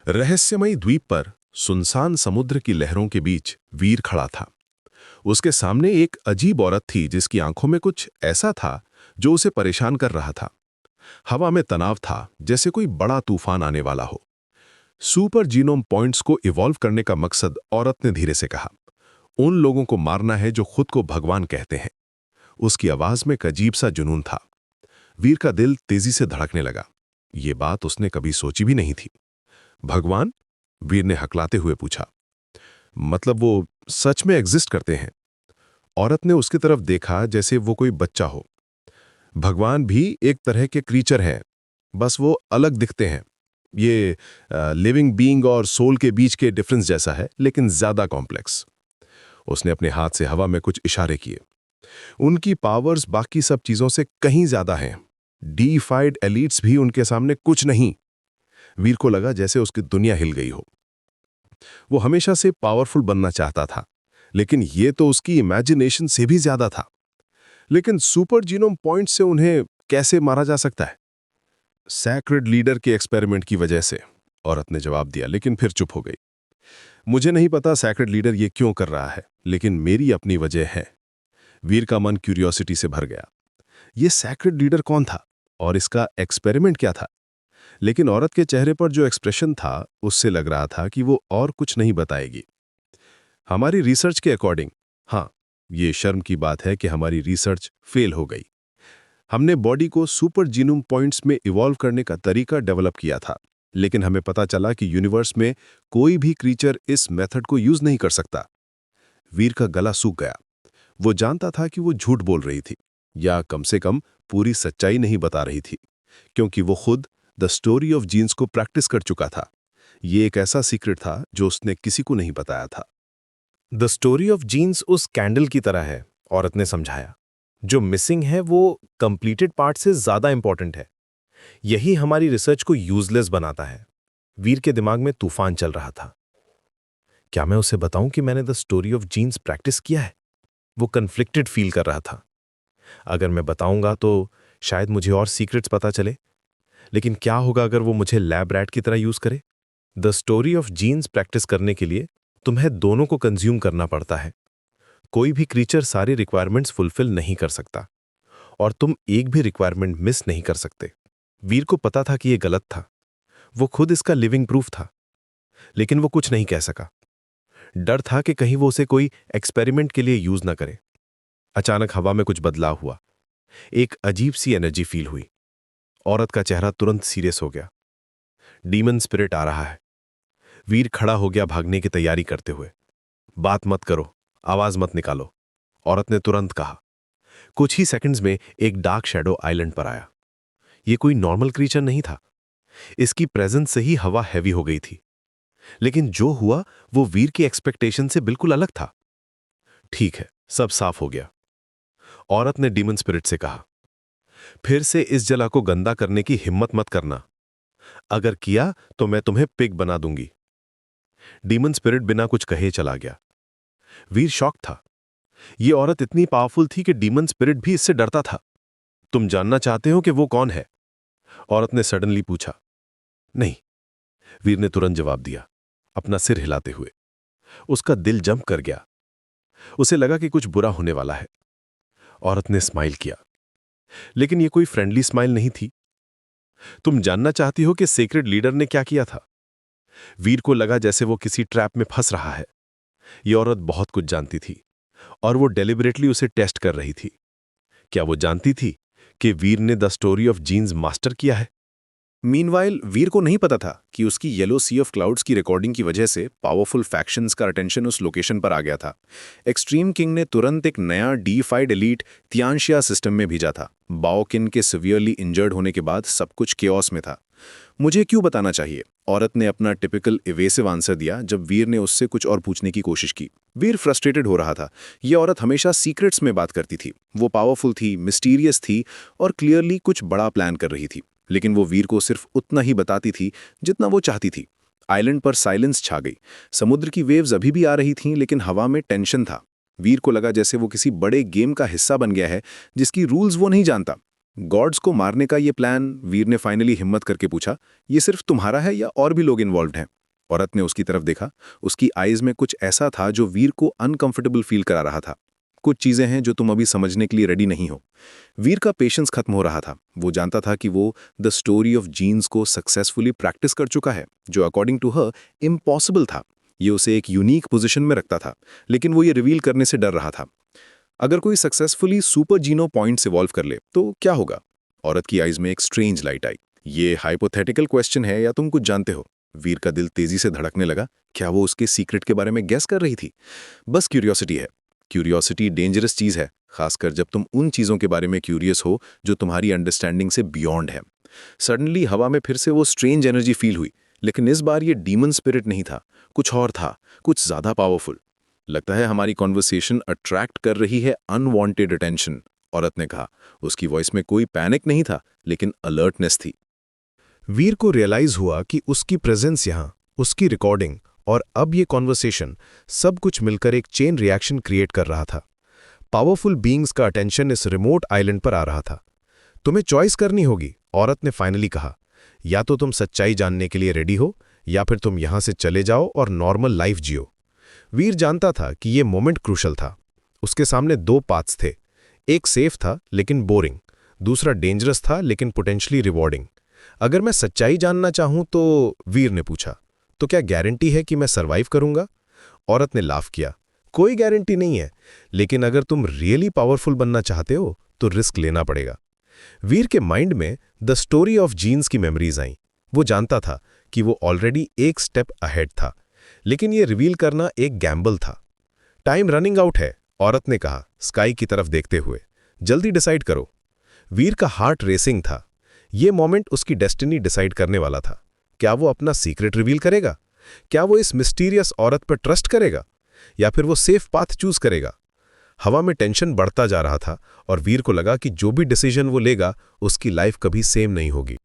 रहस्यमयी द्वीप पर सुनसान समुद्र की लहरों के बीच वीर खड़ा था। उसके सामने एक अजीब औरत थी जिसकी आंखों में कुछ ऐसा था जो उसे परेशान कर रहा था। हवा में तनाव था, जैसे कोई बड़ा तूफान आने वाला हो। सुपर जीनोम पॉइंट्स को इवॉल्व करने का मकसद, औरत ने धीरे से कहा, उन लोगों को मारना है जो खुद को भगवान कहते हैं। उसकी आवाज में एक अजीब सा जुनून था। वीर का दिल तेजी से धड़कने लगा। ये बात उसने कभी सोची भी नहीं थी। भगवान? वीर ने हकलाते हुए पूछा। मतलब वो सच में एग्जिस्ट करते हैं? औरत ने उसकी तरफ देखा जैसे वो कोई बच्चा हो। भगवान भी एक तरह के क्रीचर हैं, बस वो अलग दिखते हैं। ये लिविंग बीइंग और सोल के बीच के डिफरेंस जैसा है, लेकिन ज्यादा कॉम्प्लेक्स। उसने अपने हाथ से हवा में कुछ इशारे किए। उनकी पावर्स बाकी सब चीजों से कहीं ज्यादा हैं। डीफाइड एलीट्स भी उनके सामने कुछ नहीं। वीर को लगा जैसे उसकी दुनिया हिल गई हो। वो हमेशा से पावरफुल बनना चाहता था, लेकिन ये तो उसकी इमेजिनेशन से भी ज्यादा था। लेकिन सुपर जीनोम पॉइंट से उन्हें कैसे मारा जा सकता है? सैक्रेड लीडर के एक्सपेरिमेंट की वजह से, औरत ने जवाब दिया, लेकिन फिर चुप हो गई। मुझे नहीं पता सैक्रेड लीडर ये क्यों कर रहा है, लेकिन मेरी अपनी वजह है। वीर का मन क्यूरियोसिटी से भर गया। ये सैक्रेड लीडर कौन था और इसका एक्सपेरिमेंट क्या था? लेकिन औरत के चेहरे पर जो एक्सप्रेशन था, उससे लग रहा था कि वो और कुछ नहीं बताएगी। हमारी रिसर्च के अकॉर्डिंग, हाँ, ये शर्म की बात है कि हमारी रिसर्च फेल हो गई। हमने बॉडी को सुपर जीनोम पॉइंट्स में इवॉल्व करने का तरीका डेवलप किया था, लेकिन हमें पता चला कि यूनिवर्स में कोई भी क्रीचर इस मेथड को यूज नहीं कर सकता। वीर का गला सूख गया। वो जानता था कि वो झूठ बोल रही थी, या कम से कम पूरी सच्चाई नहीं बता रही थी, क्योंकि वो खुद द स्टोरी ऑफ जीन्स को प्रैक्टिस कर चुका था। ये एक ऐसा सीक्रेट था जो उसने किसी को नहीं बताया था। द स्टोरी ऑफ जीन्स उस कैंडल की तरह है, औरत ने समझाया। जो मिसिंग है वो कंप्लीटेड पार्ट से ज्यादा इंपॉर्टेंट है। यही हमारी रिसर्च को यूजलेस बनाता है। वीर के दिमाग में तूफान चल रहा था। क्या मैं उसे बताऊं कि मैंने the story of jeans practice किया है? वो कन्फ्लिक्टेड फील कर रहा था। अगर मैं बताऊंगा तो शायद मुझे और सीक्रेट्स पता चले, लेकिन क्या होगा अगर वो मुझे लैब रैट की तरह यूज करे? The story of jeans practice करने के लिए तुम्हें दोनों को कंज्यूम करना पड़ता है। कोई भी क्रीचर सारी रिक्वायरमेंट्स फुलफिल नहीं कर सकता, और तुम एक भी रिक्वायरमेंट मिस नहीं कर सकते। वीर को पता था कि यह गलत था। वो खुद इसका लिविंग प्रूफ था, लेकिन वो कुछ नहीं कह सका। डर था कि कहीं वो उसे कोई एक्सपेरिमेंट के लिए यूज ना करे। अचानक हवा में कुछ बदलाव हुआ। एक अजीब सी एनर्जी फील हुई। औरत का चेहरा तुरंत सीरियस हो गया। डीमन स्पिरिट आ रहा है। वीर खड़ा हो गया भागने की तैयारी करते हुए। बात मत करो, आवाज मत निकालो, औरत ने तुरंत कहा। कुछ ही सेकंड्स में एक डार्क शैडो आइलैंड पर आया। यह कोई नॉर्मल क्रीचर नहीं था। इसकी प्रेजेंस से ही हवा हैवी हो गई थी। लेकिन जो हुआ वो वीर की एक्सपेक्टेशन से बिल्कुल अलग था। ठीक है, सब साफ हो गया, औरत ने डीमन स्पिरिट से कहा। फिर से इस जगह को गंदा करने की हिम्मत मत करना। अगर किया तो मैं तुम्हें पिग बना दूंगी। डीमन स्पिरिट बिना कुछ कहे चला गया। वीर शॉक था। यह औरत इतनी पावरफुल थी कि डीमन स्पिरिट भी इससे डरता था। तुम जानना चाहते हो कि वो कौन है? औरत ने सडनली पूछा। नहीं, वीर ने तुरंत जवाब दिया, अपना सिर हिलाते हुए। उसका दिल जंप कर गया। उसे लगा कि कुछ बुरा होने वाला है। औरत ने स्माइल किया, लेकिन यह कोई फ्रेंडली स्माइल नहीं थी। तुम जानना चाहती हो कि सेक्रेड लीडर ने क्या किया था? वीर को लगा जैसे वो किसी ट्रैप में फंस रहा है। यह औरत बहुत कुछ जानती थी, और वो डेलिबरेटली उसे टेस्ट कर रही थी। क्या वो जानती थी कि वीर ने the story of jeans master किया है? मीनवाइल वीर को नहीं पता था कि उसकी येलो सी ऑफ क्लाउड्स की रिकॉर्डिंग की वजह से पावरफुल फैक्शंस का अटेंशन उस लोकेशन पर आ गया था। एक्सट्रीम किंग ने तुरंत एक नया डीफाइड एलीट तियांशिया सिस्टम में भेजा था। बाओकिन के सिवियरली इंजर्ड होने के बाद सब कुछ केओस में था। मुझे क्यों बताना चाहिए? औरत ने अपना टिपिकल इवेसिव आंसर दिया जब वीर ने उससे कुछ और पूछने की कोशिश की। वीर फ्रस्ट्रेटेड हो रहा था। ये औरत हमेशा सीक्रेट्स में बात करती थी। वो पावरफुल थी, मिस्टीरियस थी, और क्लियरली कुछ बड़ा प्लान कर रही थी। लेकिन वो वीर को सिर्फ उतना ही बताती थी जितना वो चाहती थी। आइलैंड पर साइलेंस छा गई। समुद्र की वेव्स अभी भी आ रही थीं, लेकिन हवा में टेंशन था। वीर को लगा जैसे वो किसी बड़े गेम का हिस्सा बन गया है जिसकी रूल्स वो नहीं जानता। गॉड्स को मारने का ये प्लान, वीर ने फाइनली हिम्मत करके पूछा, ये सिर्फ तुम्हारा है या और भी लोग इन्वॉल्व हैं? औरत ने उसकी तरफ देखा। उसकी आईज में कुछ ऐसा था जो वीर को अनकंफर्टेबल फील करा रहा था। कुछ चीजें हैं जो तुम अभी समझने के लिए रेडी नहीं हो। वीर का पेशेंस खत्म हो रहा था। वो जानता था कि वो द स्टोरी ऑफ जीन्स को सक्सेसफुली प्रैक्टिस कर चुका है, जो अकॉर्डिंग टू हर इम्पॉसिबल था। ये उसे एक यूनिक पोजीशन में रखता था, लेकिन वो ये रिवील करने से डर रहा था। अगर कोई सक्सेसफुली सुपर जीनो पॉइंट्स इवॉल्व कर ले तो क्या होगा? औरत की आईज में एक स्ट्रेंज लाइट आई। ये हाइपोथेटिकल क्वेश्चन है या तुम कुछ जानते हो? वीर का दिल तेजी से धड़कने लगा। क्या वो उसके सीक्रेट के बारे में गेस कर रही थी? बस क्यूरियोसिटी है। क्यूरियोसिटी डेंजरस चीज है, खासकर जब तुम उन चीजों के बारे में क्यूरियस हो जो तुम्हारी अंडरस्टैंडिंग से बियॉन्ड है। सडनली हवा में फिर से वो स्ट्रेंज एनर्जी फील हुई, लेकिन इस बार ये डीमन स्पिरिट नहीं था, कुछ और था, कुछ ज्यादा पावरफुल। लगता है हमारी कॉन्वर्सेशन अट्रैक्ट कर रही है अनवांटेड अटेंशन, औरत ने कहा। उसकी वॉइस में कोई पैनिक नहीं था, लेकिन अलर्टनेस थी। वीर को रियलाइज हुआ कि उसकी प्रेजेंस यहाँ, उसकी रिकॉर्डिंग और अब ये कॉन्वर्सेशन सब कुछ मिलकर एक चेन रिएक्शन क्रिएट कर रहा था। पावरफुल बीइंग्स का अटेंशन इस रिमोट आइलैंड पर आ रहा था। तुम्हें चॉइस करनी होगी, औरत ने फाइनली कहा। या तो तुम सच्चाई जानने के लिए रेडी हो, या फिर तुम यहां से चले जाओ और नॉर्मल लाइफ जियो। वीर जानता था कि ये मोमेंट क्रूशल था। उसके सामने दो पाथ्स थे। एक सेफ था लेकिन बोरिंग, दूसरा डेंजरस था लेकिन पोटेंशियली रिवॉर्डिंग। अगर मैं सच्चाई जानना चाहूं तो, वीर ने पूछा, तो क्या गारंटी है कि मैं सर्वाइव करूंगा? औरत ने लाफ किया। कोई गारंटी नहीं है, लेकिन अगर तुम रियली पावरफुल बनना चाहते हो तो रिस्क लेना पड़ेगा। वीर के माइंड में द स्टोरी ऑफ जीन्स की मेमोरीज आईं। वो जानता था कि वो ऑलरेडी एक स्टेप अहेड था, लेकिन ये रिवील करना एक गैम्बल था। टाइम रनिंग आउट है, औरत ने कहा, स्काई की तरफ देखते हुए। जल्दी डिसाइड करो। वीर का हार्ट रेसिंग था। ये मोमेंट उसकी डेस्टिनी डिसाइड करने वाला था। क्या वो अपना सीक्रेट रिवील करेगा? क्या वो इस मिस्टीरियस औरत पर ट्रस्ट करेगा, या फिर वो सेफ पाथ चूज करेगा? हवा में टेंशन बढ़ता जा रहा था और वीर को लगा कि जो भी डिसीजन वो लेगा उसकी लाइफ कभी सेम नहीं होगी।